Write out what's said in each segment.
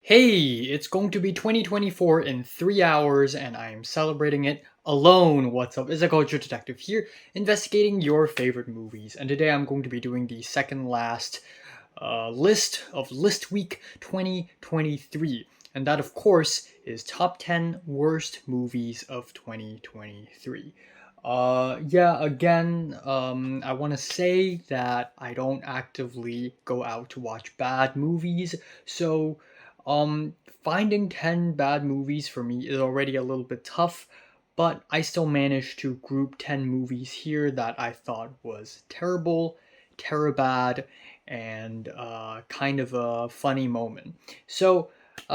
Hey, it's going to be 2024 in 3 hours, and I am celebrating it alone. What's up? It's a culture detective here, investigating your favorite movies. And today I'm going to be doing the second last list of List Week 2023. And that, of course, is top 10 worst movies of 2023. I want to say that I don't actively go out to watch bad movies, so finding 10 bad movies for me is already a little bit tough, but I still managed to group 10 movies here that I thought was terrible, terribad, and kind of a funny moment. So,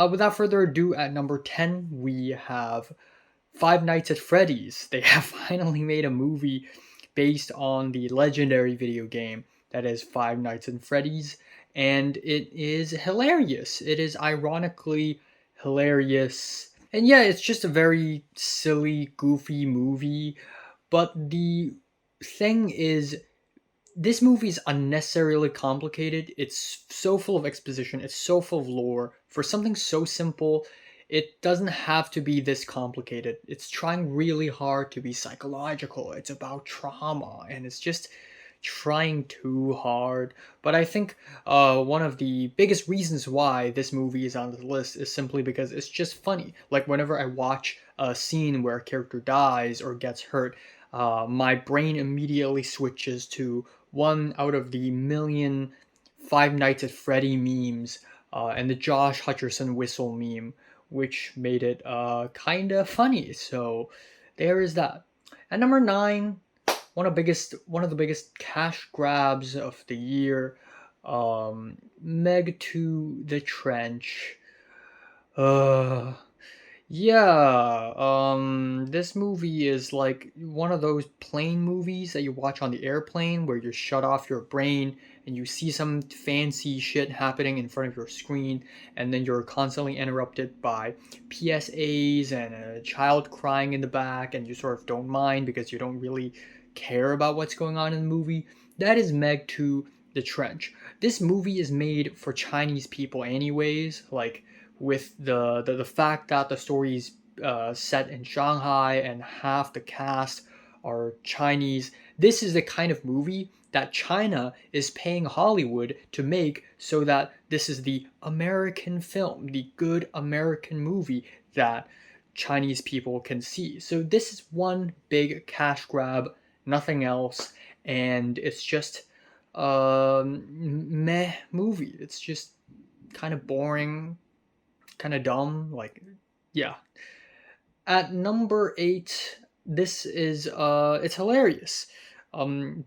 without further ado, at number 10, we have Five Nights at Freddy's. They have finally made a movie based on the legendary video game that is Five Nights at Freddy's, and it is hilarious. It is ironically hilarious. And yeah, it's just a very silly, goofy movie. But the thing is, this movie is unnecessarily complicated. It's so full of exposition, it's so full of lore. For something so simple, it doesn't have to be this complicated. It's trying really hard to be psychological. It's about trauma, and it's just trying too hard. But I think one of the biggest reasons why this movie is on the list is simply because it's just funny. Like, whenever I watch a scene where a character dies or gets hurt, my brain immediately switches to one out of the million Five Nights at Freddy memes, and the Josh Hutcherson whistle meme, which made it kind of funny. So there is that. At number nine, one of the biggest cash grabs of the year, Meg to the Trench. Uh, this movie is like one of those plane movies that you watch on the airplane where you shut off your brain and you see some fancy shit happening in front of your screen, and then you're constantly interrupted by PSAs and a child crying in the back, and you sort of don't mind because you don't really care about what's going on in the movie. That is Meg to the Trench. This movie is made for Chinese people, anyways. Like, with the fact that the story's set in Shanghai and half the cast are Chinese. This is the kind of movie that China is paying Hollywood to make, so that this is the American film, the good American movie that Chinese people can see. So this is one big cash grab, nothing else, and it's just a meh movie. It's just kind of boring, kind of dumb. Like, yeah. At number eight, this is it's hilarious,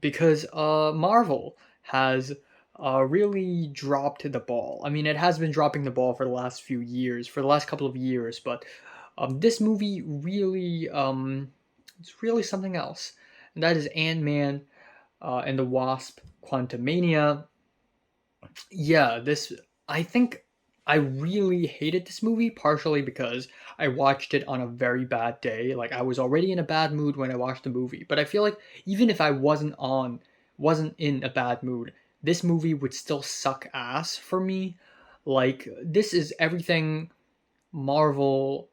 because Marvel has really dropped the ball. I mean, it has been dropping the ball for the last few years, for the last couple of years, but this movie really it's really something else, and that is Ant-Man and the Wasp: Quantumania. Yeah, this, I think I really hated this movie, partially because I watched it on a very bad day. Like, I was already in a bad mood when I watched the movie, but I feel like even if I wasn't in a bad mood, this movie would still suck ass for me. Like, this is everything Marvel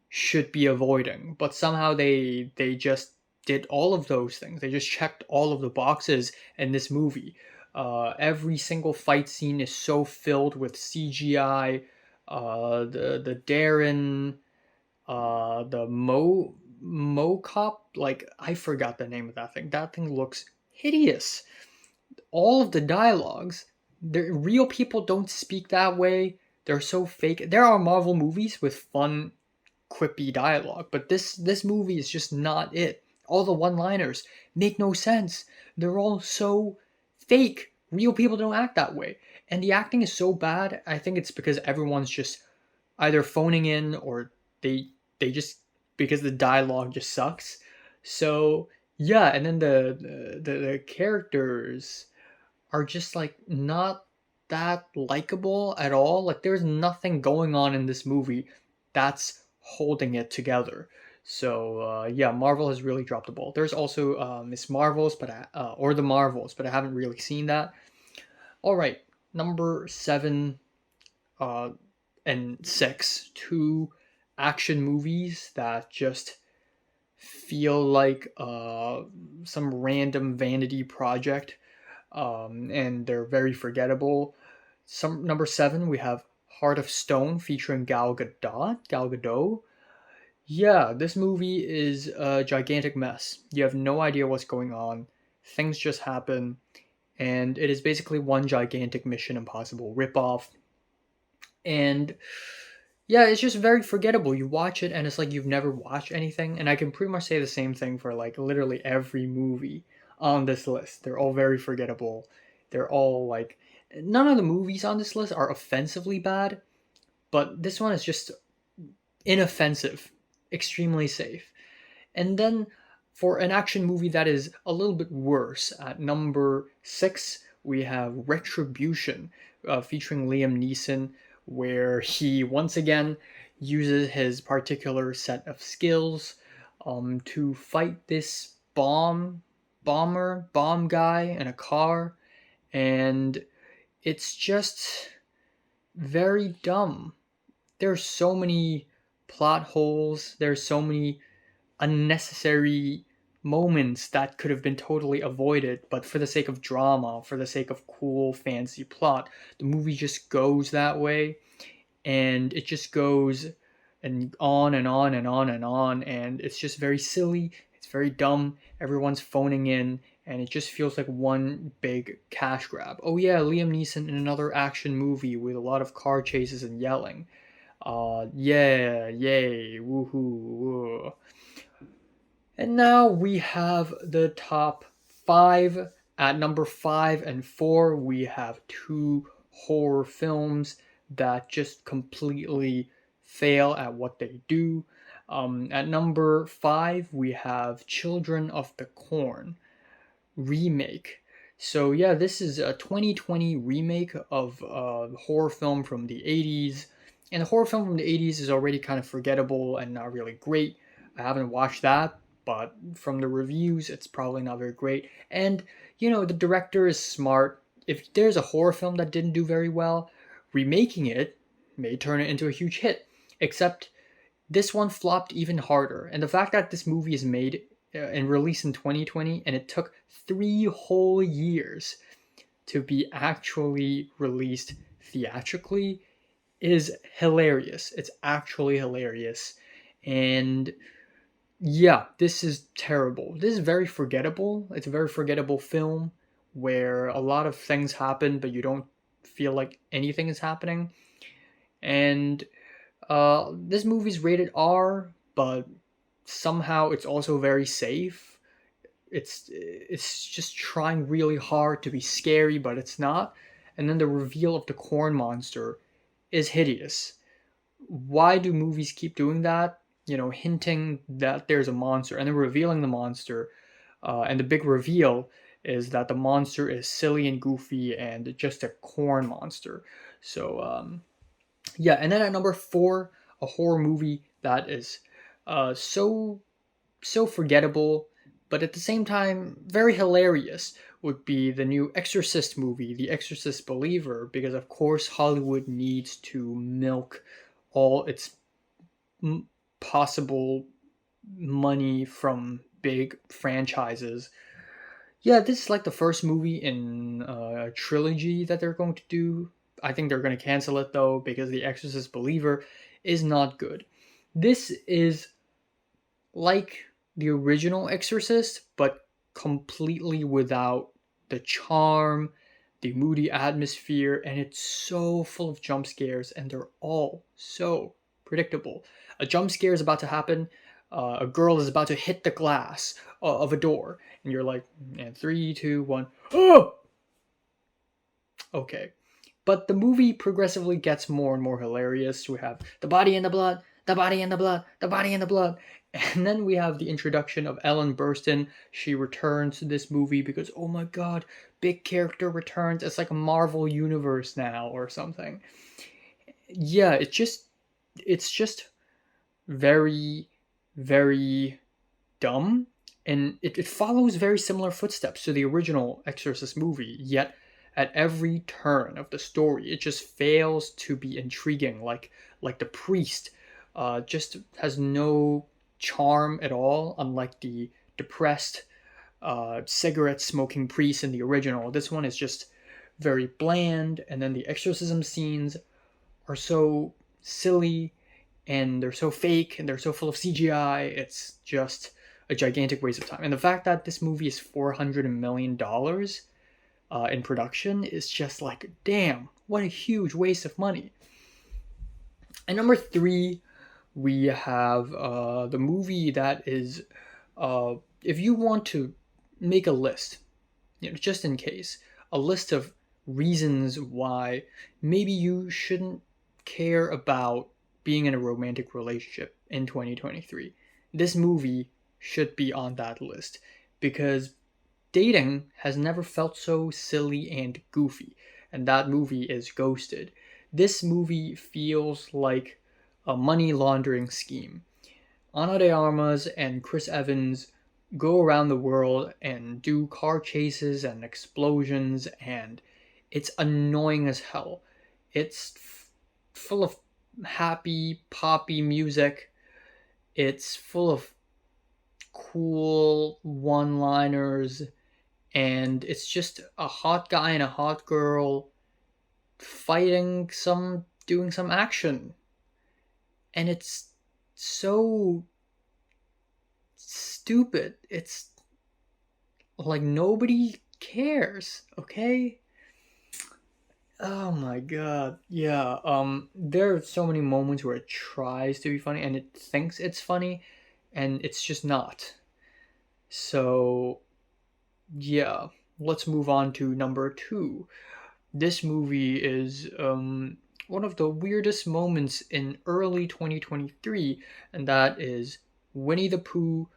should be avoiding, but somehow they just did all of those things. They just checked all of the boxes in this movie. Every single fight scene is so filled with CGI. The Darren, the Mocop, like, I forgot the name of that thing. That thing looks hideous. All of the dialogues, the real people don't speak that way. They're so fake. There are Marvel movies with fun, quippy dialogue, but this movie is just not it. All the one-liners make no sense. They're all so fake. Real people don't act that way. And the acting is so bad. I think it's because everyone's just either phoning in, or they just, because the dialogue just sucks. So yeah, and then the characters are just like not that likable at all. Like, there's nothing going on in this movie that's holding it together. So yeah, Marvel has really dropped the ball. There's also Miss Marvels, or the Marvels, but I haven't really seen that. All right, number seven, uh, and 6, two action movies that just feel like some random vanity project, and they're very forgettable. Some Number 7, we have Heart of Stone featuring Gal Gadot. Gal Gadot. Yeah, this movie is a gigantic mess. You have no idea what's going on. Things just happen, and it is basically one gigantic Mission Impossible ripoff. And yeah, it's just very forgettable. You watch it and it's like you've never watched anything. And I can pretty much say the same thing for like literally every movie on this list. They're all very forgettable. They're all like, none of the movies on this list are offensively bad, but this one is just inoffensive, extremely safe. And then for an action movie that is a little bit worse, at number 6, we have Retribution, featuring Liam Neeson, where he once again uses his particular set of skills to fight this bomb guy in a car, and it's just very dumb. There's so many plot holes. There's so many unnecessary moments that could have been totally avoided, but for the sake of drama, for the sake of cool, fancy plot, the movie just goes that way, and it just goes and on and on and on and on, and it's just very silly. It's very dumb. Everyone's phoning in, and it just feels like one big cash grab. Oh yeah, Liam Neeson in another action movie with a lot of car chases and yelling. Yeah, yay, woohoo, woo. And now we have the top 5. At number 5 and 4, we have two horror films that just completely fail at what they do. At number 5, we have Children of the Corn remake. So yeah, this is a 2020 remake of a horror film from the 80s. And the horror film from the 80s is already kind of forgettable and not really great. I haven't watched that, but from the reviews, it's probably not very great. And, the director is smart. If there's a horror film that didn't do very well, remaking it may turn it into a huge hit. Except this one flopped even harder. And the fact that this movie is made and released in 2020 and it took 3 whole years to be actually released theatrically is hilarious. It's actually hilarious. And yeah, this is terrible. This is very forgettable. It's a very forgettable film where a lot of things happen, but you don't feel like anything is happening. And this movie's rated R, but somehow it's also very safe. It's just trying really hard to be scary, but it's not. And then the reveal of the corn monster is hideous. Why do movies keep doing that? Hinting that there's a monster and then revealing the monster. And the big reveal is that the monster is silly and goofy and just a corn monster. So, yeah. And then at number 4, a horror movie that is so forgettable, but at the same time very hilarious, would be the new Exorcist movie, The Exorcist Believer, because of course Hollywood needs to milk all its possible money from big franchises. Yeah, this is like the first movie in a trilogy that they're going to do. I think they're going to cancel it though because The Exorcist Believer is not good. This is like the original Exorcist, but completely without the charm, the moody atmosphere, and it's so full of jump scares, and they're all so predictable. A jump scare is about to happen. A girl is about to hit the glass of a door, and you're like, and 3, 2, 1, oh! Okay. But the movie progressively gets more and more hilarious. We have the body and the blood, the body and the blood, the body and the blood. And then we have the introduction of Ellen Burstyn. She returns to this movie because, oh my god, big character returns. It's like a Marvel universe now or something. Yeah, it's just very, very dumb. And it follows very similar footsteps to the original Exorcist movie, yet At every turn of the story, it just fails to be intriguing. Like the priest, just has no charm at all. Unlike the depressed, cigarette smoking priest in the original, this one is just very bland. And then the exorcism scenes are so silly, and they're so fake, and they're so full of CGI. It's just a gigantic waste of time. And the fact that this movie is $400 million in production is just like, damn, what a huge waste of money. And number three, we have the movie that is, if you want to make a list, just in case, a list of reasons why maybe you shouldn't care about being in a romantic relationship in 2023. This movie should be on that list because dating has never felt so silly and goofy, and that movie is Ghosted. This movie feels like a money laundering scheme. Ana de Armas and Chris Evans go around the world and do car chases and explosions, and it's annoying as hell. It's full of happy, poppy music. It's full of cool one liners, and it's just a hot guy and a hot girl doing some action. And it's so stupid. It's like nobody cares, okay? Oh my god. Yeah, there are so many moments where it tries to be funny and it thinks it's funny and it's just not. So, yeah, let's move on to number two. This movie is one of the weirdest moments in early 2023, and that is Winnie the Pooh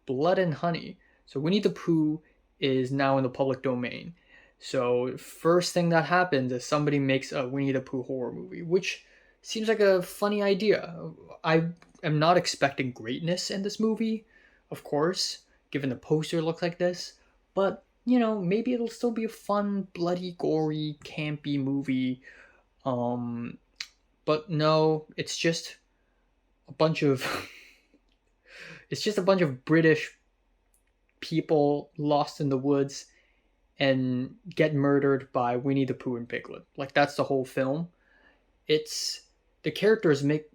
Blood and Honey. So, Winnie the Pooh is now in the public domain. So, first thing that happens is somebody makes a Winnie the Pooh horror movie, which seems like a funny idea. I am not expecting greatness in this movie, of course, given the poster looks like this, but maybe it'll still be a fun, bloody, gory, campy movie. But no, it's just a bunch of it's just a bunch of British people lost in the woods and get murdered by Winnie the Pooh and Piglet. Like that's the whole film. It's the characters make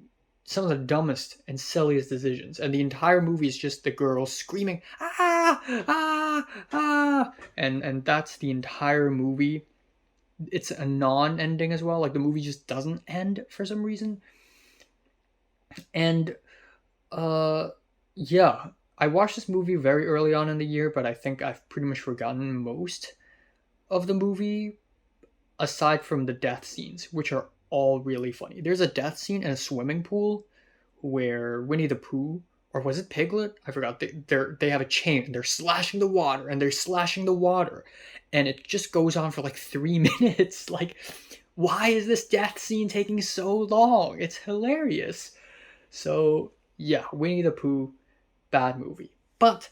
some of the dumbest and silliest decisions, and the entire movie is just the girl screaming ah ah ah, and that's the entire movie. It's a non-ending as well. Like the movie just doesn't end for some reason. And yeah, I watched this movie very early on in the year, but I think I've pretty much forgotten most of the movie aside from the death scenes, which are all really funny. There's a death scene in a swimming pool where Winnie the Pooh, or was it Piglet? I forgot. They have a chain and they're slashing the water and they're slashing the water, and it just goes on for like 3 minutes. Like, why is this death scene taking so long? It's hilarious. So yeah, Winnie the Pooh, bad movie. But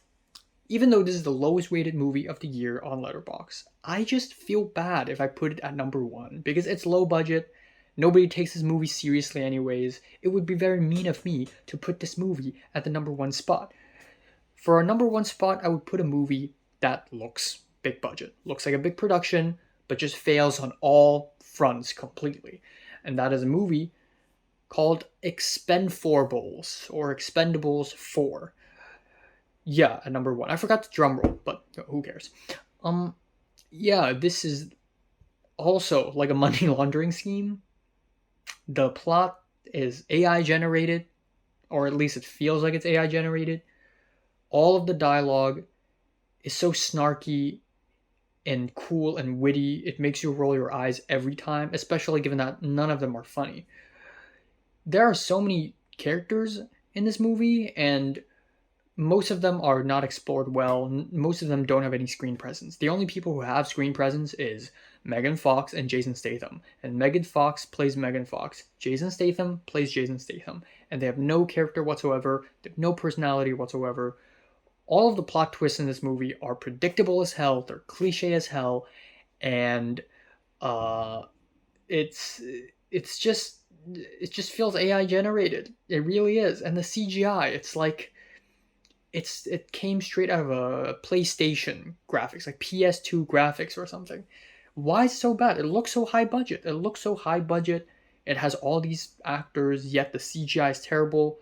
even though this is the lowest rated movie of the year on Letterboxd, I just feel bad if I put it at number one because it's low budget. Nobody takes this movie seriously anyways. It would be very mean of me to put this movie at the number one spot. For a number one spot, I would put a movie that looks big budget, looks like a big production, but just fails on all fronts completely. And that is a movie called Expendables or Expendables 4. Yeah, at number one. I forgot the drum roll, but who cares? Yeah, this is also like a money laundering scheme. The plot is AI generated, or at least it feels like it's AI generated. All of the dialogue is so snarky and cool and witty, it makes you roll your eyes every time, especially given that none of them are funny. There are so many characters in this movie, and most of them are not explored well. Most of them don't have any screen presence. The only people who have screen presence is Megan Fox and Jason Statham. And Megan Fox plays Megan Fox. Jason Statham plays Jason Statham. And they have no character whatsoever. They have no personality whatsoever. All of the plot twists in this movie are predictable as hell. They're cliche as hell. And Uh, it's it's just it just feels AI generated. It really is, and the CGI, it's like it came straight out of a PlayStation graphics, like PS2 graphics or something. Why is it so bad? It looks so high budget. It looks so high budget. It has all these actors, yet the CGI is terrible.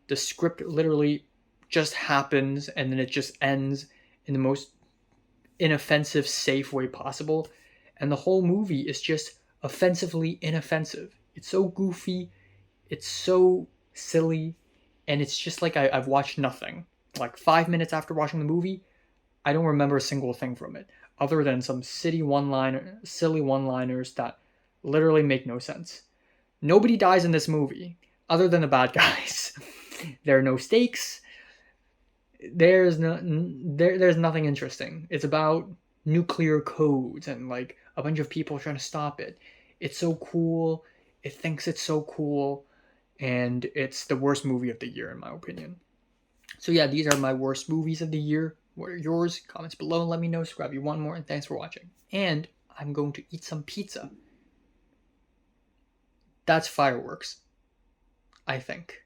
The script literally just happens and then it just ends in the most inoffensive, safe way possible. And the whole movie is just offensively inoffensive. It's so goofy, it's so silly, and it's just like I've watched nothing. Like 5 minutes after watching the movie, I don't remember a single thing from it, other than some silly one-liners that literally make no sense. Nobody dies in this movie, other than the bad guys. There are no stakes. There's nothing interesting. It's about nuclear codes and like a bunch of people trying to stop it. It's so cool. It thinks it's so cool, and it's the worst movie of the year in my opinion. So yeah, these are my worst movies of the year. What are yours? Comments below and let me know. Subscribe if you want more, and thanks for watching. And I'm going to eat some pizza. That's fireworks, I think.